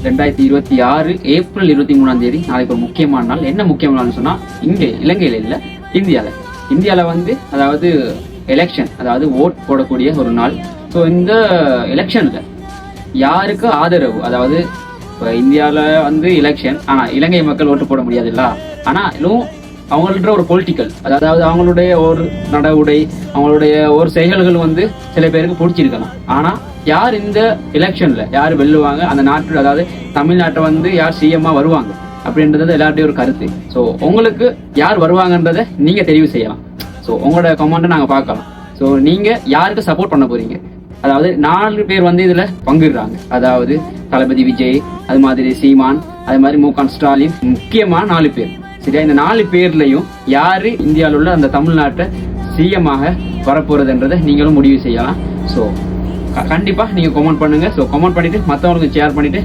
2026 April 23 நாளைக்கு ஒரு முக்கியமான நாள். என்ன முக்கியமான நாள்னு சொன்னா, இங்கே இலங்கையில இல்ல, இந்தியால வந்து அதாவது எலெக்ஷன், அதாவது ஓட் போடக்கூடிய ஒரு நாள். ஸோ இந்த எலெக்ஷன்ல யாருக்கு ஆதரவு, அதாவது இப்போ இந்தியாவில் வந்து எலெக்ஷன், ஆனால் இலங்கை மக்கள் ஓட்டு போட முடியாதுல்ல. ஆனாலும் அவங்கள்ட்ட ஒரு பொலிட்டிக்கல், அதாவது அவங்களுடைய ஒரு நடவுடை, அவங்களுடைய ஒரு செயல்கள் வந்து சில பேருக்கு பிடிச்சிருக்கலாம். ஆனால் யார் இந்த எலெக்ஷன்ல யார் வெல்லுவாங்க, அந்த நாட்டு, அதாவது தமிழ்நாட்டை வந்து யார் சிஎம்மா வருவாங்க அப்படின்றது எல்லார்ட்டையும் ஒரு கருத்து. ஸோ உங்களுக்கு யார் வருவாங்கன்றதை நீங்க தெரிவு செய்யலாம். ஸோ உங்களோட கமெண்ட்டை நாங்கள் பார்க்கலாம். ஸோ நீங்க யாருக்கு சப்போர்ட் பண்ண போறீங்க? அதாவது 4 பேர் வந்து இதுல பங்குறாங்க. அதாவது தளபதி விஜய், அது மாதிரி சீமான், அது மாதிரி மு.க. ஸ்டாலின், முக்கியமான 4 பேர். சரியா? இந்த 4 பேர்லயும் யாரு இந்தியாவில் உள்ள அந்த தமிழ்நாட்டை சிஎம்மாக வரப்போறதுன்றதை நீங்களும் முடிவு செய்யலாம். ஸோ கண்டிப்பா நீங்க கமெண்ட் பண்ணுங்க. ஸோ கமெண்ட் பண்ணிட்டு மற்றவங்களுக்கு ஷேர் பண்ணிட்டு